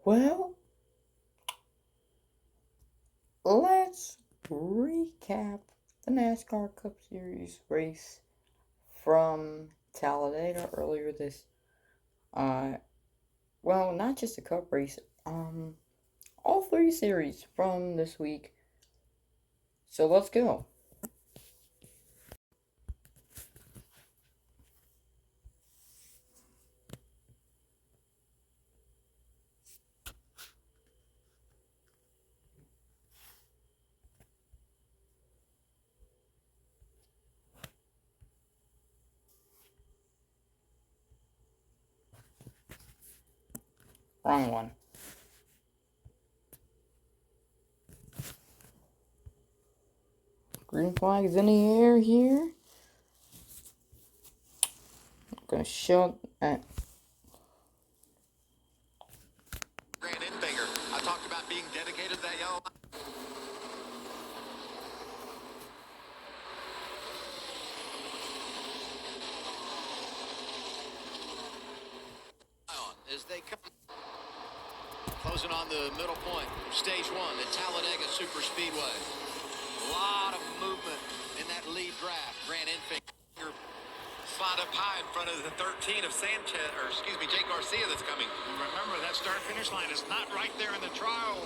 Well, let's recap the NASCAR Cup Series race from Talladega earlier this, well, not just the Cup race, all three series from this week. So let's go. Wrong one. Green flag is in the air here. I'm gonna show that. Grant Enfinger. I talked about being dedicated to that yellow line. As they come closing on the middle point, stage one at Talladega Superspeedway. A lot of movement in that lead draft. Grant Enfinger slide up high in front of the 13 of Sanchez, or excuse me, Jake Garcia that's coming. Remember, that start-finish line is not right there in the trial.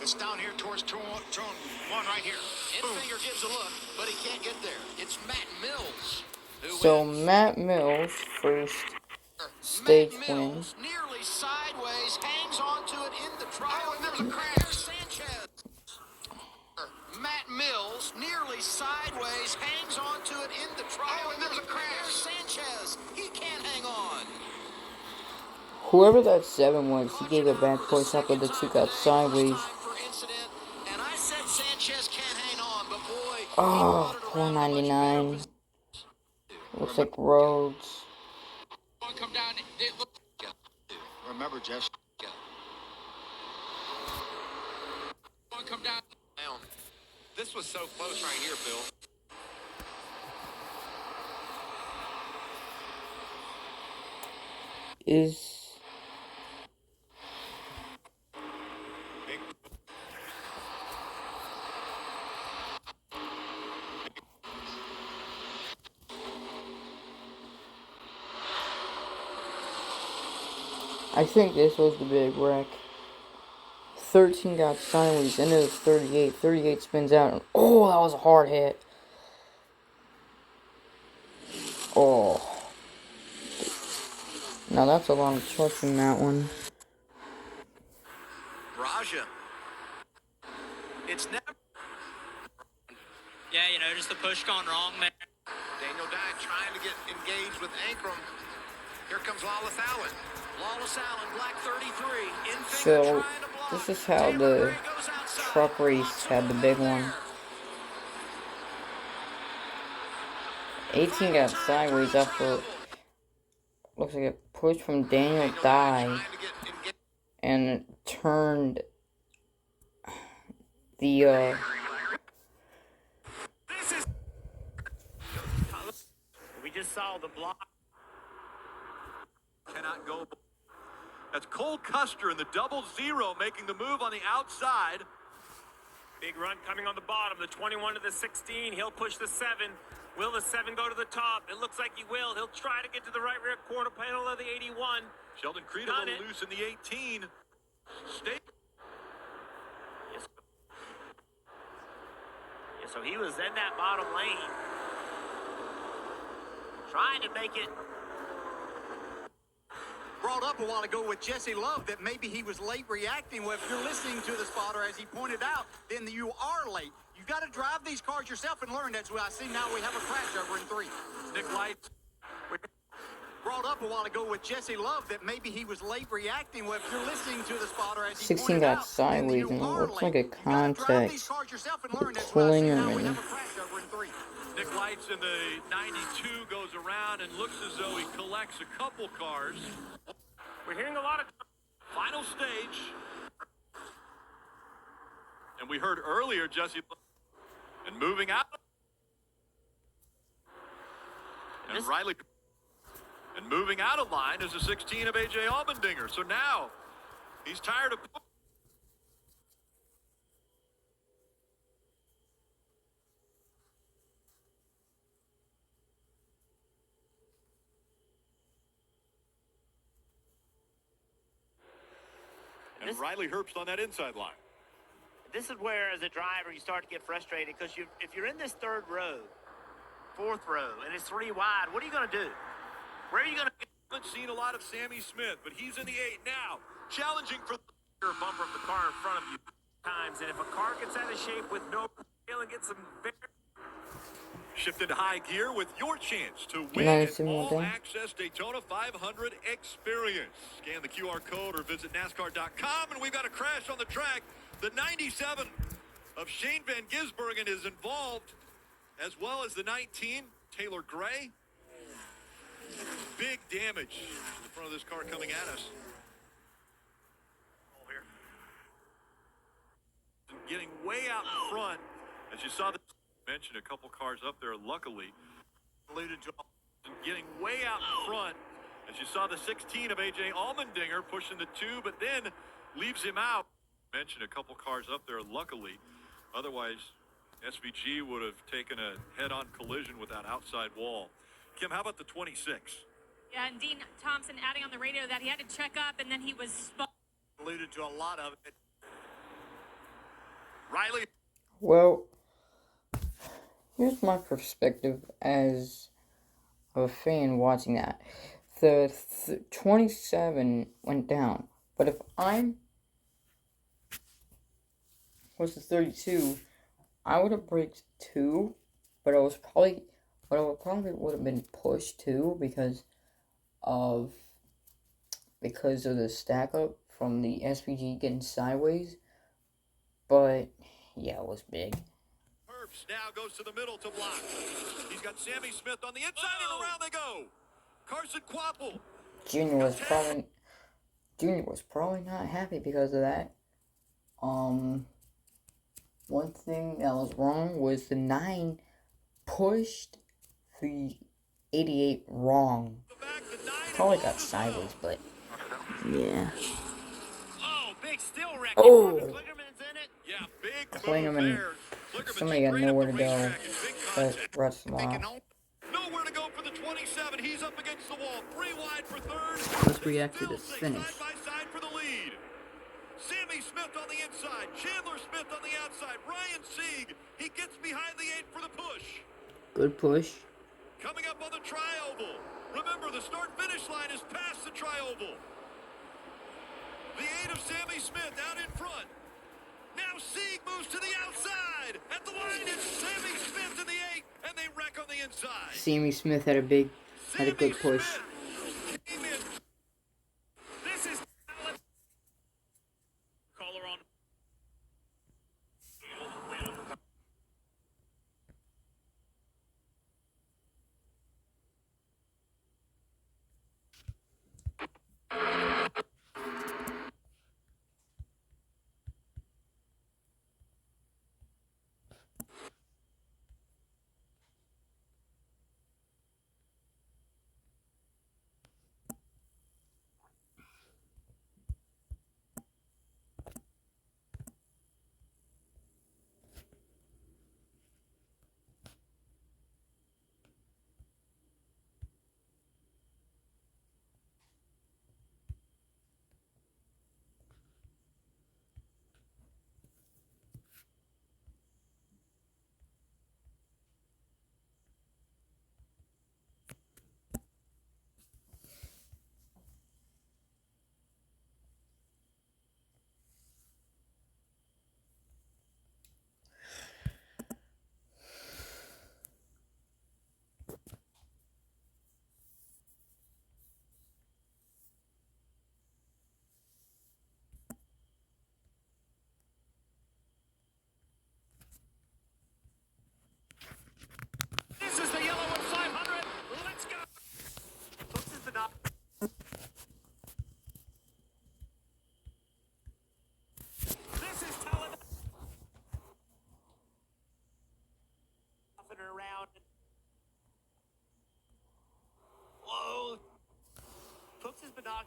It's down here towards turn one right here. Enfinger gives a look, but he can't get there. It's Matt Mills. So Matt Mills first stage win. Nearly sideways, hangs onto it in the trial, and there's a crash. Sanchez. Matt Mills nearly sideways, hangs onto it in the trial, and there's a crash. Sanchez, he can't hang on. Whoever that 7 was, he gave a bad push after the 2 got sideways. And I said Sanchez can't hang on, but boy, oh, 499. Looks like Rhodes. Come down. Remember, Jess. Come down. This was so close right here, Phil. I think this was the big wreck. 13 got sideways, and it was 38. 38 spins out, and oh, that was a hard hit. Oh. Now that's a lot of trust in that one. Raja. It's never. Yeah, just the push gone wrong there. Daniel Dye trying to get engaged with Ankrum. Here comes Lawless Allen. Lawless Allen, black 33. So, this is how the truck race had the big one. 18 got sideways after, looks like a push from Daniel Dye, and it turned the, We just saw the block. Cannot go. That's Cole Custer in the 00 making the move on the outside. Big run coming on the bottom. The 21 to the 16. He'll push the 7. Will the 7 go to the top? It looks like he will. He'll try to get to the right rear quarter panel of the 81. Sheldon Creed a little loose in the 18. Stay. Yes. Yeah, so he was in that bottom lane. Trying to make it. Brought up a while ago with Jesse Love that maybe he was late reacting. Well, if you're listening to the spotter, as he pointed out, then you are late. You've got to drive these cars yourself and learn. That's what I see now. We have a crash over in 3. Nick Lights. Brought up a while ago with Jesse Love that maybe he was late reacting. Well, if you're listening to the spotter, as he 16 pointed got out, sideways, then and it you are looks late. like a You've got to drive these contact. cars yourself and learn. That's what I see Pulling now. him We in. have a crash over in 3. Nick Lights in the 92 goes around and looks as though he collects a couple cars. We're hearing a lot of. Final stage. And we heard earlier Jesse and moving out. And Riley and moving out of line is the 16 of A.J. Allmendinger. So now He's tired of... And Riley Herbst on that inside line. This is where, as a driver, you start to get frustrated because if you're in this third row, fourth row, and it's 3 wide, what are you going to do? Where are you going to go? Haven't seen a lot of Sammy Smith, but he's in the 8 now. Challenging for... Your bumper of the car in front of you times, and if a car gets out of shape with no tail and gets some very... Shift into high gear with your chance to win Nice an and well done. all-access Daytona 500 experience. Scan the QR code or visit NASCAR.com, and we've got a crash on the track. The 97 of Shane Van Gisbergen is involved, as well as the 19, Taylor Gray. Big damage in the front of this car coming at us. Getting way out in front, as you saw, mentioned a couple cars up there, luckily. Alluded to getting way out in front, as you saw the 16 of A.J. Allmendinger pushing the 2, but then leaves him out. Mentioned a couple cars up there, luckily. Otherwise, SVG would have taken a head-on collision with that outside wall. Kim, how about the 26? Yeah, and Dean Thompson adding on the radio that he had to check up, and then he was spun. Alluded to a lot of it. Riley. Well, here's my perspective as a fan watching that. The 27 went down, but if I'm was the 32, I would have braked 2, but I probably would have been pushed 2 because of the stack up from the SVG getting sideways. But yeah, it was big. Herbst now goes to the middle to block. He's got Sammy Smith on the inside, and around they go. Carson Kvapil. Junior was probably not happy because of that. One thing that was wrong was the 9 pushed the 88 wrong. Probably got sideways, but yeah. Oh, big steel wreck. Oh. Kligerman's in it. Yeah, big Kligerman, move there. somebody got straight up nowhere the to go. racetrack in big But contact. Russ lost. Nowhere to go for the 27. He's up against the wall. 3 wide for third. Let's react to this Vilsack finish. Side by side for the lead. Sammy Smith on the inside. Chandler Smith on the outside. Ryan Sieg. He gets behind the 8 for the push. Good push. Coming up on the tri-oval. Remember, the start-finish line is past the tri-oval. The 8 of Sammy Smith out in front. Now Sieg moves to the outside. At the line, it's Sammy Smith in the 8, and they wreck on the inside. Sammy Smith had a good push. Smith came in. This is caller on.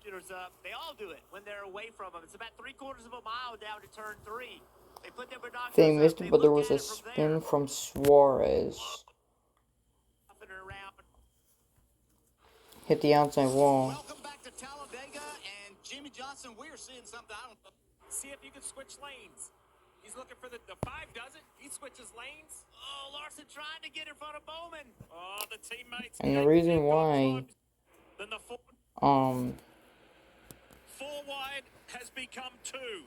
binoculars up. They all do it when they're away from them. It's about 3/4 of a mile down to turn 3. They put their binoculars They up. missed it, They but there look was a at it from there. spin from Suarez. Up and around. Hit the outside wall. Welcome back to Talladega, and Jimmy Johnson, we are seeing something I don't know. See if you can switch lanes. He's looking for the 5, does it? He switches lanes. Oh, Larson trying to get in front of Bowman. Oh, the teammates. And the reason why, Then the 4 wide has become 2.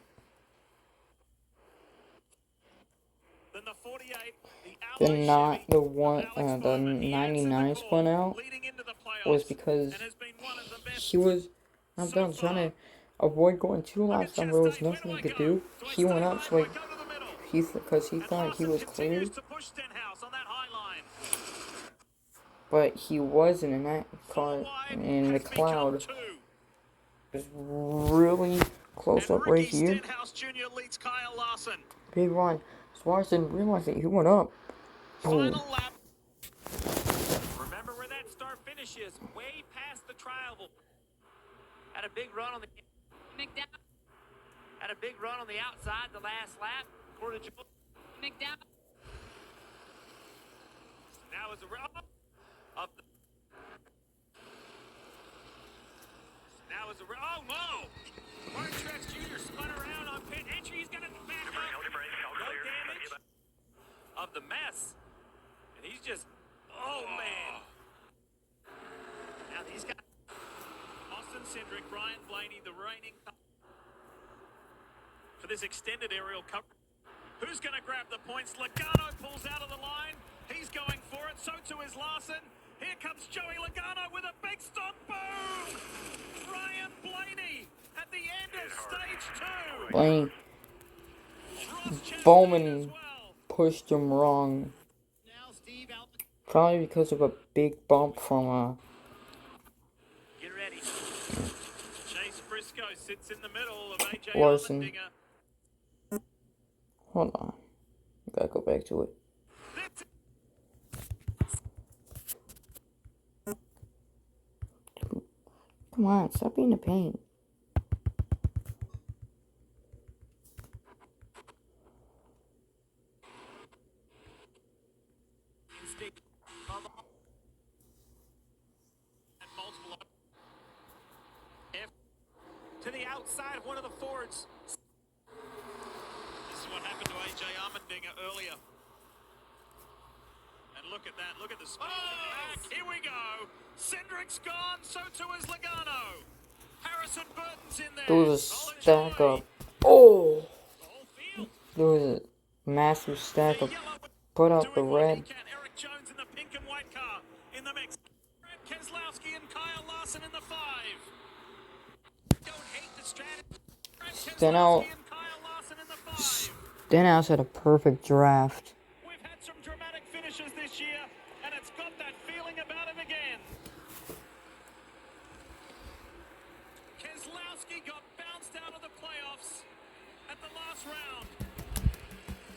Then the 48, the 99 spun out was because he was not done trying to avoid going too last time. There was nothing he could do. He went up, so because he thought he was clear, but he wasn't, and that car in the cloud was really close up right here. Big run. Suarez didn't realize that he went up. Boom. Remember where that start finishes, way past the trial. Had a big run on the McDowell. had a big run on the outside the last lap. McDowell. Now is a run up. Now is a run. Oh no! Mark Truex Jr. spun around on pit entry. He's got it back up. No damage of the mess, and he's just. Oh man! Now these guys. Austin Cindric, Brian Blaney, the reigning for this extended aerial cover. Who's going to grab the points? Logano pulls out of the line. He's going for it. So too is Larson. Here comes Joey Logano with a big stop. Boom! Brian Blaney at the end of stage 2. Blaney. Bowman pushed him wrong. Probably because of a big bump from Get ready. Chase Briscoe sits in the middle of AJ Larson. Allmendinger. Hold on. Gotta go back to it. Come on, stop being a pain. To the outside of one of the Fords. This is what happened to AJ Allmendinger earlier. And look at that. Look at the speed back. Here we go. Cindric's gone. So too is Logano. Harrison Burton's in there. There was a stack up. Oh! There was a massive stack up. Put out the red. Eric Jones in the pink and white car in the mix. Brad Keselowski and Kyle Larson in the 5. Don't hate the strategy. Stenhouse had a perfect draft. We've had some dramatic finishes this year, and it's got that feeling about it again. Keselowski got bounced out of the playoffs at the last round.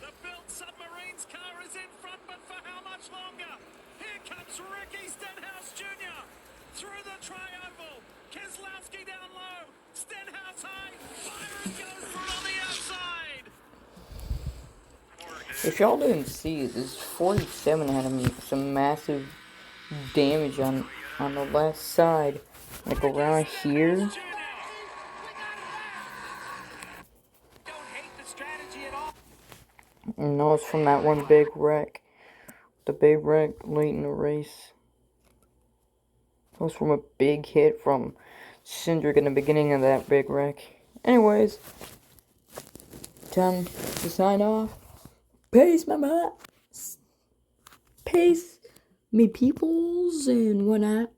The built Submarines car is in front, but for how much longer? Here comes Ricky Stenhouse Jr. through the tri-oval. Keselowski down low. Stenhouse high. Byron goes for it on the outside. If y'all didn't see, this 47 had some massive damage on the left side, like around here. Don't hate the strategy at all. No, it's from that one big wreck. The big wreck late in the race. It was from a big hit from Cindric in the beginning of that big wreck. Anyways, time to sign off. Peace, my butt. Peace, me peoples and whatnot.